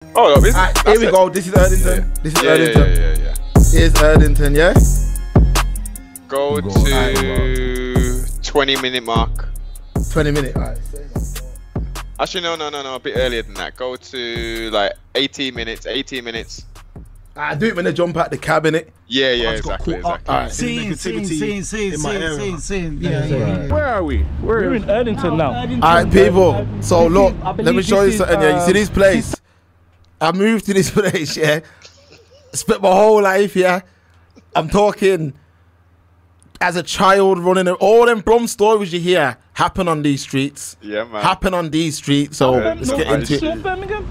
Oh, no, here we go. This is Erdington. Yeah. This is Erdington. Yeah. Here's Erdington, yeah? Go to 20-minute mark. 20 minutes. All right. Actually, no, a bit earlier than that. Go to like 18 minutes. I do it when they jump out the cabinet. Yeah, exactly. Alright. Scene. Where are we? We're in Erdington now. Alright, people. So look, let me show you something. Yeah, you see this place? I moved to this place. Yeah, spent my whole life here. I'm talking as a child running. All them Brum stories you hear happen on these streets. Yeah, man. Happen on these streets. So let's get into it. North Birmingham?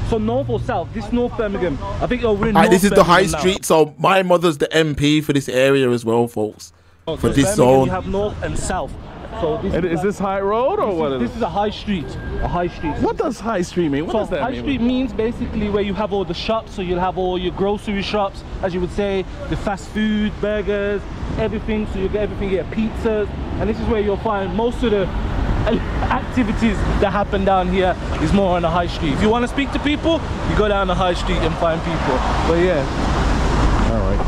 So north or south? This North Birmingham. I think we're in Alright, this is the high Birmingham street. So my mother's the MP for this area as well, folks. now. For So this Birmingham, zone. You have north and south. So this And is this high road or what? This is a high street. A high street. What does high street mean? What So does that high mean? street means basically where you have all the shops. So you'll have all your grocery shops, as you would say, the fast food, burgers, everything. So you get everything here, pizzas, and this is where you'll find most of the activities that happen down here is more on the high street. If you want to speak to people, you go down the high street and find people. But yeah. All right.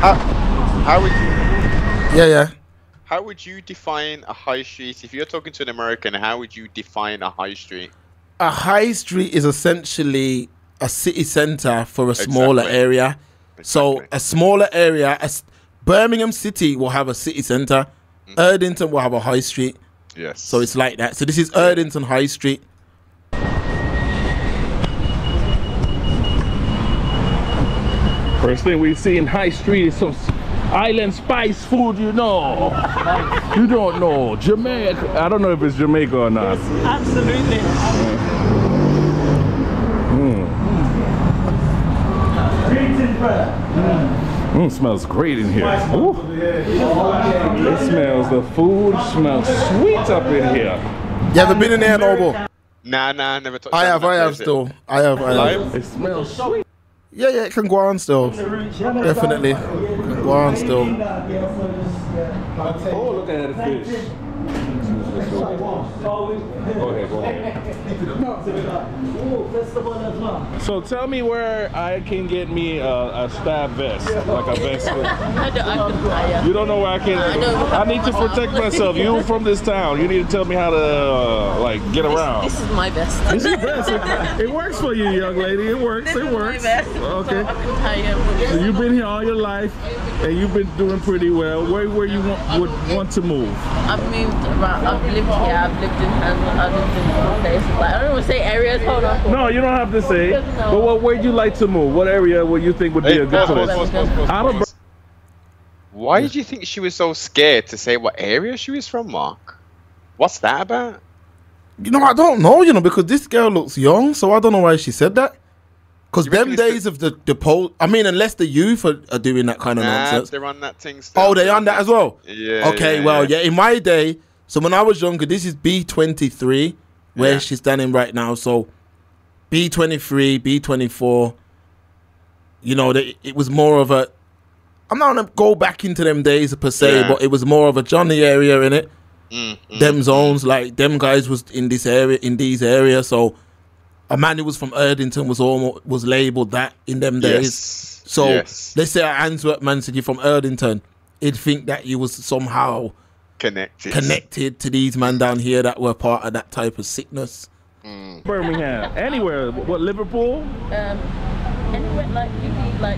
How would you? Yeah. How would you define a high street? If you're talking to an American, how would you define a high street? A high street is essentially a city centre for a smaller area. So a smaller area, Birmingham City will have a city centre. Erdington will have a high street. Yes. So it's like that. So this is Erdington High Street. First thing we see in high street is some island spice food, you know. You don't know. Jamaica. I don't know if it's Jamaica or not. Absolutely. Smells great in here. Ooh. It smells, the food smells sweet up in here. You ever been in there, Noble? Nah, never touched I have still. I have. It smells sweet. Yeah, it can go on still. Definitely. It can go on still. Oh, look at the fish. Go ahead. So tell me where I can get me a stab vest, like a vest. You don't know where I can? I need to protect myself. You from this town. You need to tell me how to like get around. This is my best. This is best. It works for you, young lady. It works. This It is works. my best. Okay. So I can tell you what So you've been here all your life, and you've been doing pretty well. Where you would want to move? I've moved around. I've lived here. I've lived in Hanwell. I've lived in different places. Like, I don't even say areas. Hold on. No, you don't have to say. But where'd you like to move? What area would you think would be a good place? Out of Why did you think she was so scared to say what area she was from, Mark? What's that about? You know, I don't know, because this girl looks young, so I don't know why she said that. Because them days of the poll, I mean, unless the youth are doing that kind of nonsense. They're on that thing still. Oh, they're on that as well? Yeah. Okay, yeah. In my day, so when I was younger, this is B23, where she's standing right now. So B23, B24, it was more of a, I'm not going to go back into them days per se, but it was more of a Johnny area in it. Them zones, like them guys was in this area, in these areas. So a man who was from Erdington was labelled that in them days. So let's say an Antwerp man said you're from Erdington, he'd think that you was somehow connected to these men down here that were part of that type of sickness. Birmingham, anywhere. What, Liverpool? Anywhere, like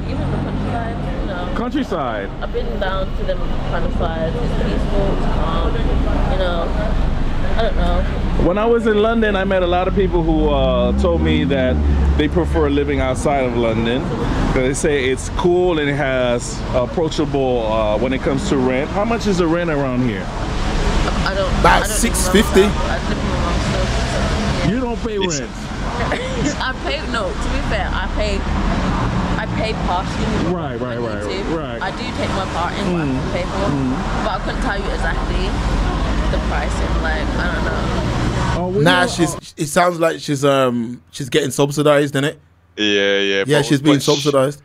even the countryside, Countryside. I've been down to them kind of sides. It's peaceful, it's calm, I don't know. When I was in London, I met a lot of people who told me that they prefer living outside of London. They say it's cool and it has approachable when it comes to rent. How much is the rent around here? I don't. About $650. I live with my mom still. So, You don't pay rent. I pay. No, to be fair, I pay partially. Right. I do take my part in what I pay for, but I couldn't tell you exactly the pricing. Like, I don't know. Nah, it sounds like she's getting subsidized, innit? Yeah. Yeah, she's being subsidized.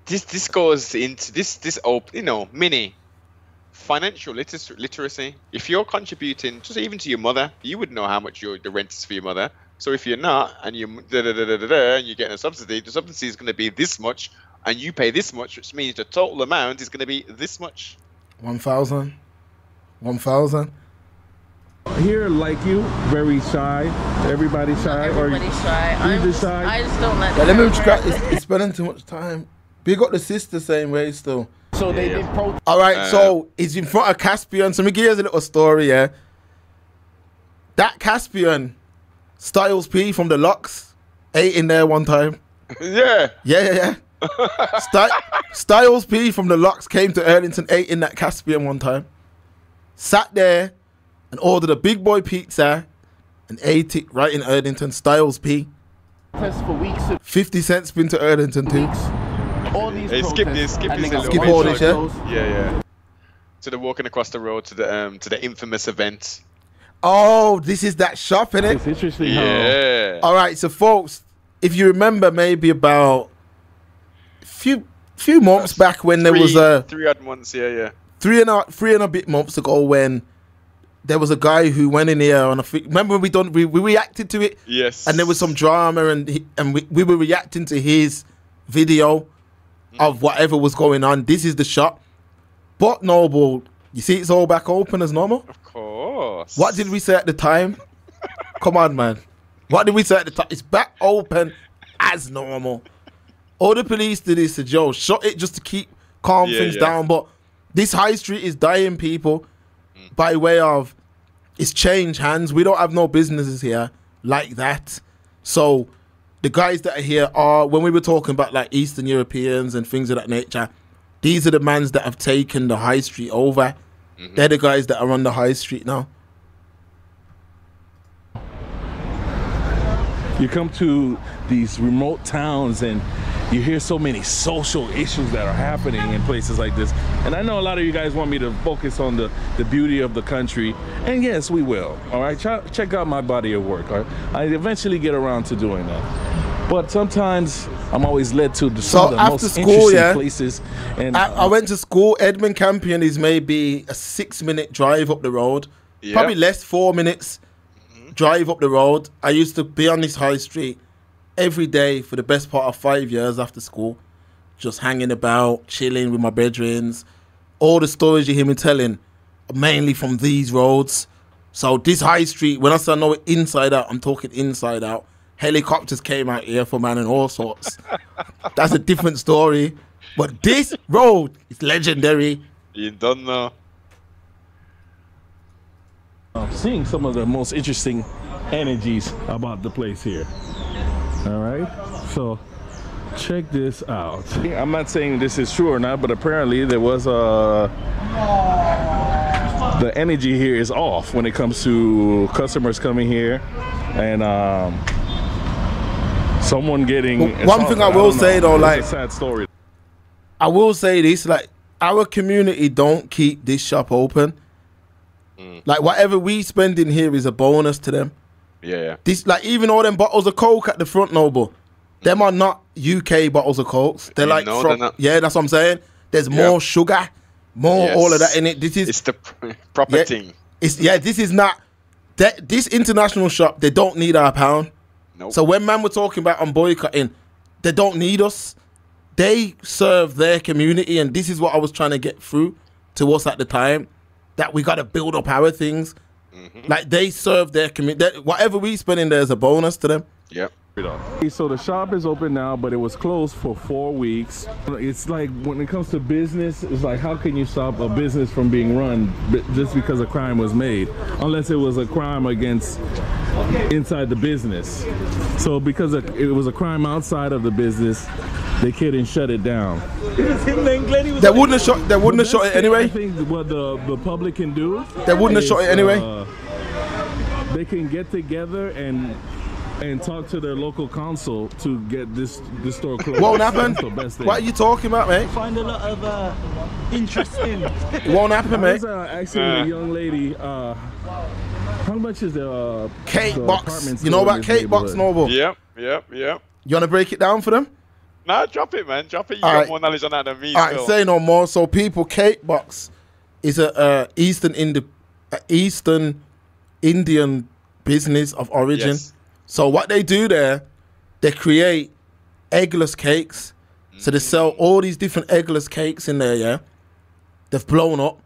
This goes into this mini financial literacy. If you're contributing just even to your mother, you would know how much the rent is for your mother. So if you're not, and you're and you're getting a subsidy, the subsidy is going to be this much, and you pay this much, which means the total amount is going to be this much. 1,000. 1,000. Here, like you, very shy. Everybody's shy. Everybody's shy. I just don't like. Let me scratch. It's spending too much time. We got the sister same way still. So they did All right, so it's in front of Caspian. So me give you a little story, yeah. That Caspian, Styles P from the Locks, ate in there one time. Yeah. Yeah. Styles P from the Locks came to Erdington, ate in that Caspian one time. Sat there and ordered a big boy pizza and ate it right in Erdington. Styles P. for weeks. 50 Cent been to Erdington too. All these skip this a little Skip bit. all this, yeah? Yeah. So they're walking across the road to the infamous event. Oh, this is that shop, innit? It's interesting Yeah. All right, so folks, if you remember, maybe about a few months back when there was a 3 odd months, yeah. three and a bit months ago when there was a guy who went in here on remember when we reacted to it? Yes. And there was some drama and we were reacting to his video of whatever was going on. This is the shop. But Noble, you see it's all back open as normal? Of course. What did we say at the time? Come on, man. What did we say at the time? It's back open as normal. All the police did is to Joe, shut it just to calm things down. But this high street is dying, people, by way of it's changed hands. We don't have no businesses here like that. So the guys that are here are, when we were talking about like Eastern Europeans and things of that nature, these are the mans that have taken the high street over. They're the guys that are on the high street now. You come to these remote towns and you hear so many social issues that are happening in places like this. And I know a lot of you guys want me to focus on the beauty of the country. And yes, we will. All right, check out my body of work. All right? I eventually get around to doing that. But sometimes I'm always led to some of the most interesting places. And I went to school. Edmund Campion is maybe a 6-minute drive up the road. Yeah. Probably less, 4 minutes drive up the road. I used to be on this high street every day for the best part of 5 years after school, just hanging about, chilling with my bedrooms. All the stories you hear me telling are mainly from these roads. So this high street, when I say I know it inside out, I'm talking inside out. Helicopters came out here for man and all sorts. That's a different story. But this road is legendary. You don't know. seeing some of the most interesting energies about the place here. All right, so check this out. I'm not saying this is true or not, but apparently there was the energy here is off when it comes to customers coming here and someone getting one thing I will say though, like, it's a sad story. I will say this, like, our community don't keep this shop open. Like, whatever we spend in here is a bonus to them. Yeah. This, like, even all them bottles of Coke at the front, Noble, them are not UK bottles of Cokes. They're like, yeah, that's what I'm saying. There's more sugar, more all of that in it. This is, it's the proper thing. This is not, this international shop, they don't need our pound. Nope. So when man we're talking about on boycotting, they don't need us. They serve their community, and this is what I was trying to get through to us at the time, that we got to build up our things. Like, they serve their community. Whatever we spend in there is a bonus to them. Yep. So the shop is open now, but it was closed for 4 weeks. It's like, when it comes to business, it's like, how can you stop a business from being run just because a crime was made? Unless it was a crime against inside the business. So because it was a crime outside of the business, they couldn't shut it down. They wouldn't have shot. They wouldn't have shot it anyway. I think what the public can do, they wouldn't have shot it anyway. They can get together and talk to their local council to get this store closed. Won't happen. What are you talking about, mate? Find a lot of interesting. It won't happen, mate. I was asking a young lady, how much is the cake box? You know about cake box, Noble? Yep. You want to break it down for them? Nah, drop it, man. Drop it. You got more knowledge on that than me. All right, say no more. So, people, cake box is a Eastern Indian business of origin. Yes. So what they do there, they create eggless cakes. So they sell all these different eggless cakes in there, yeah? They've blown up.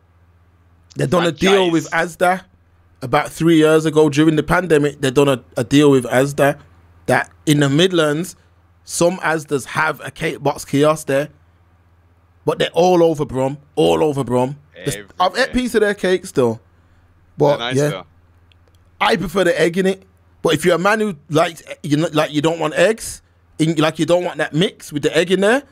They've done a deal with Asda about 3 years ago during the pandemic. They've done a deal with Asda that in the Midlands, some Asdas have a cake box kiosk there, but they're all over Brum, all over Brum. I've ate a piece of their cake still, but nice yeah, though. I prefer the egg in it. But if you're a man who likes, you don't want eggs, you don't want that mix with the egg in there,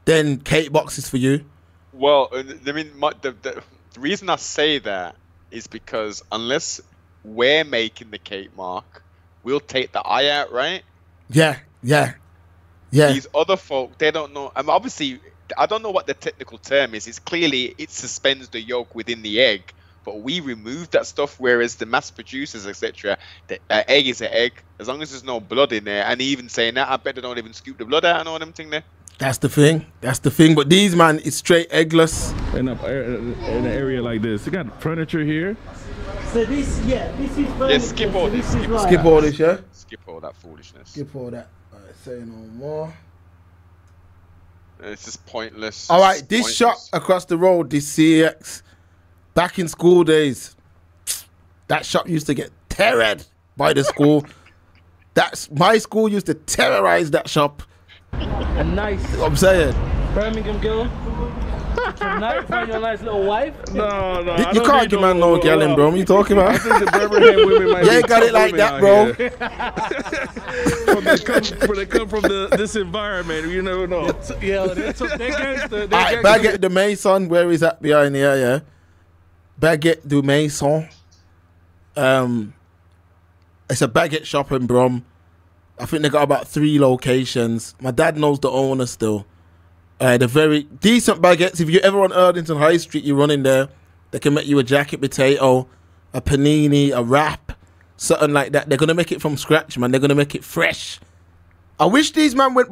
then cake box is for you. Well, I mean, the reason I say that is because unless we're making the cake, Mark, we'll take the eye out, right? Yeah. These other folk, they don't know. I mean, obviously, I don't know what the technical term is. It's clearly, it suspends the yolk within the egg, but we remove that stuff, whereas the mass producers, etc., the egg is an egg. As long as there's no blood in there, and even saying that, I bet they don't even scoop the blood out and all them thing there. That's the thing. But these, man, it's straight eggless. In an area like this, you got furniture here. So this is furniture. Yeah, skip all this. Skip all this, yeah? Skip all that foolishness. Skip all that. All right, say no more. It's just pointless. All right, this shop across the road, this CX, back in school days, that shop used to get terrored by the school. My school used to terrorize that shop. A nice, You know what I'm saying? Birmingham girl. Tonight, find your nice little wife. No, You can't give man no girl in, bro. What are you talking about? I think the Birmingham women might You ain't got it like that, bro. When they come from this environment, you never know. They're gangster. Alright, Baguette de Maison, where is that behind here, yeah? Baguette de Maison. It's a baguette shop in Brum. I think they got about 3 locations. My dad knows the owner still. They're very decent baguettes. If you're ever on Erdington High Street, you run in there. They can make you a jacket potato, a panini, a wrap, something like that. They're gonna make it from scratch, man. They're gonna make it fresh. I wish these man went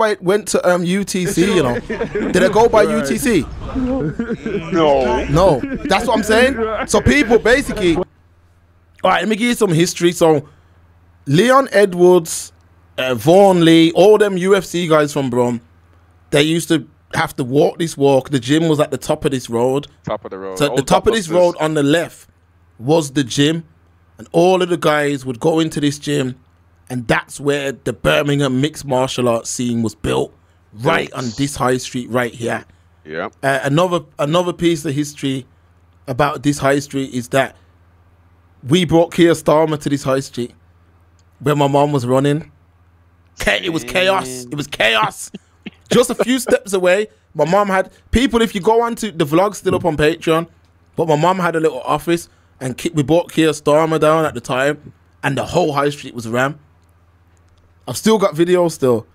to UTC. You know, did they go by UTC? No. That's what I'm saying. So people basically. All right, let me give you some history. So Leon Edwards, Vaughn Lee, all them UFC guys from Brum, they used to have to walk this walk. The gym was at the top of this road. Top of the road. So the top of this road on the left was the gym. And all of the guys would go into this gym. And that's where the Birmingham mixed martial arts scene was built. Right on this high street right here. Yeah. Another piece of history about this high street is that we brought Keir Starmer to this high street where my mom was running. It was chaos. It was chaos. Just a few steps away, my mom had people. If you go on to the vlog, still up on Patreon, but my mom had a little office, and we brought Keir Starmer down at the time, and the whole high street was ram. I've still got videos still.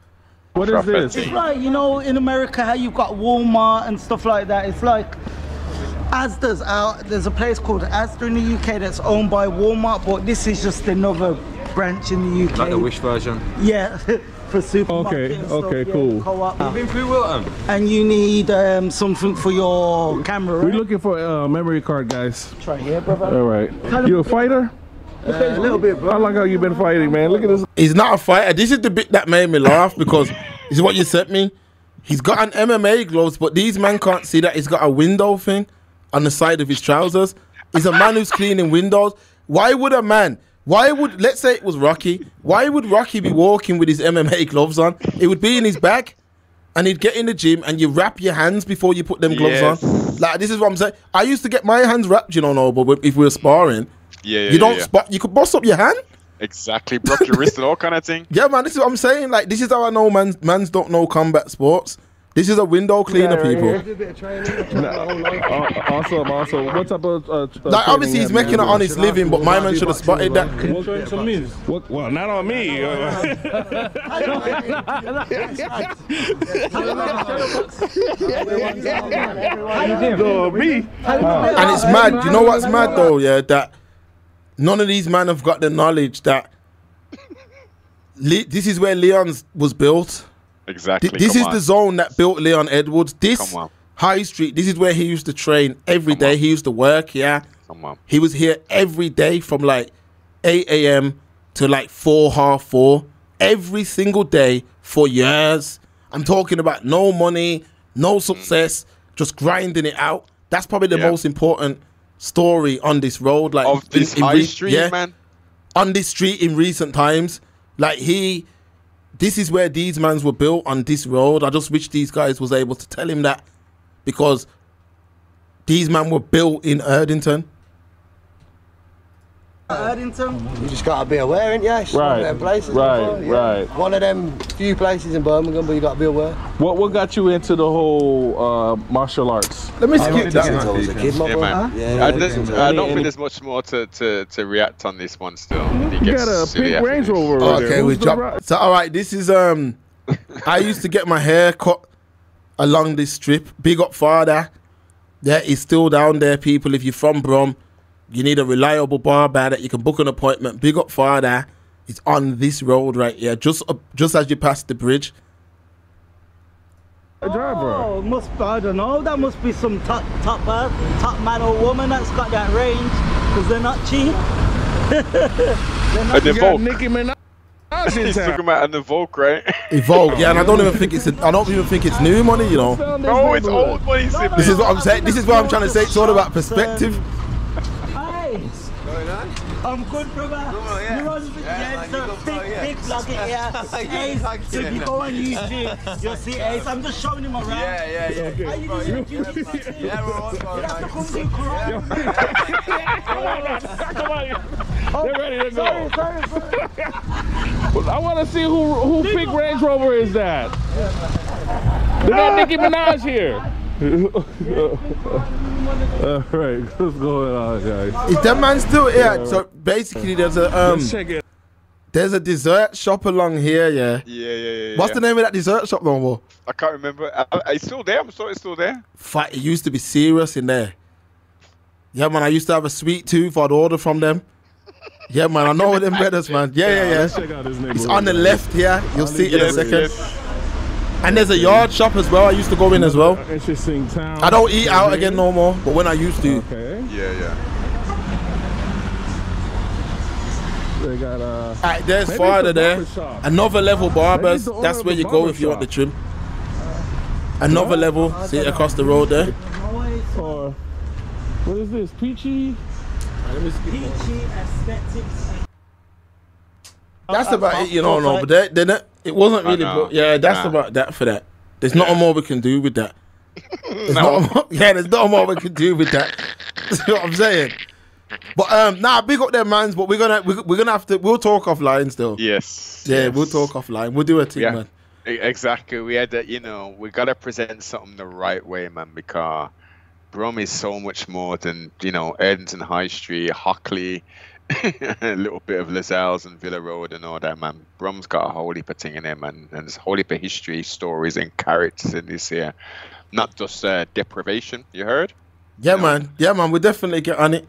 What is this? It's like, you know, in America, how you've got Walmart and stuff like that. It's like Asda's out. There's a place called Asda in the UK that's owned by Walmart, but this is just another branch in the UK. Like the Wish version? Yeah, for supermarket and stuff, okay, yeah, cool. Co-op. You've been through Wilton? And you need something for your camera, right? We're looking for a memory card, guys. Try here, brother. All right. You a fighter? A little bit, bro. How long have you been fighting, man? Look at this. He's not a fighter. This is the bit that made me laugh because this is what you sent me. He's got an MMA gloves, but these men can't see that he's got a window thing on the side of his trousers. He's a man who's cleaning windows. Why would let's say it was Rocky, why would Rocky be walking with his MMA gloves on? It would be in his bag, and he'd get in the gym and you wrap your hands before you put them gloves on. Like, this is what I'm saying. I used to get my hands wrapped, you know, but if we were sparring, you could bust up your hand. Exactly, broke your wrist and all kind of thing. Yeah, man, this is what I'm saying. Like, this is how I know mans don't know combat sports. This is a window cleaner, people. Awesome. What type of like, obviously he's making an honest living, but my man should have spotted that. Well, not on me. No, me. And it's mad. You know what's mad though? Yeah, that none of these men have got the knowledge that this is where Leon's was built. Exactly. This is the zone that built Leon Edwards. This high street, this is where he used to train every day. He used to work, yeah. He was here every day from like 8 a.m. to like 4, half 4 every single day for years. I'm talking about no money, no success, just grinding it out. That's probably the most important story on this road. Like of this high street, man. On this street in recent times. Like this is where these mans were built, on this road. I just wish these guys was able to tell him that, because these men were built in Erdington. You just got to be aware, ain't you? It's one of them places. Right. One of them few places in Birmingham, but you got to be aware. What got you into the whole martial arts? Let me skip that. Since I was a kid, man. I don't think there's much more to react on this one still. You got a pink Range Rover over there. Okay, we dropped. So all right, this is I used to get my hair cut along this strip. Big up father. Yeah, he's still down there, people. If you're from Brum, you need a reliable barber that you can book an appointment. Big up father. It's on this road right here, just as you pass the bridge. Oh, I don't know. That must be some top man or woman that's got that range, because they're not cheap. They're not Nicki Minaj. He's talking about an Evoque, right? Evoque, yeah, and I don't even think it's new money, you know. No, it's old money. This is what I'm saying. This is what I'm trying to say. It's all about perspective. I'm good, brother. You're on the big vlog here. Ace, so if you go on YouTube, you'll see Ace. I'm just showing him around. Yeah. Are you doing it? Yeah, we're on. You have to come to Quran. Come on. They're ready to go. Sorry. I want to see who pink Range Rover is that. They got Nicki Minaj here. Alright, what's going on, guys? Is that man still here? So basically there's a dessert shop along here, yeah. Yeah. What's the name of that dessert shop no more? I can't remember. It's still there. I'm sure it's still there. It used to be serious in there. Yeah, man, I used to have a sweet tooth. I'd order from them. Yeah, man, I know them brothers, man. Yeah. Check out his name. It's on the left here. You'll see it in a second. And there's a yard shop as well. I used to go in as well. Interesting town. I don't eat out again no more, but when I used to. Okay. Yeah. They got Alright, there's farther there. Another level barbers. That's where you go if you want the trim. Another level. See it across the road there. Or what is this? Peachy? Peachy aesthetics. That's about it, you know. No, but it wasn't really. Yeah, that's about that for that. There's nothing more we can do with that. There's nothing more we can do with that. That's what I'm saying. But big up them mans. But we're gonna have to. We'll talk offline still. Yes. Yeah, we'll talk offline. We'll do a thing, man. Exactly. We had to. We gotta present something the right way, man, because Brum is so much more than Erdington High Street, Hockley. A little bit of Lascelles and Villa Road and all that, man. Brum's got a whole heap of thing in there, man. And there's a whole heap of history, stories, and characters in this here. Not just deprivation, you heard? Yeah, man. Yeah, man. We definitely get on it.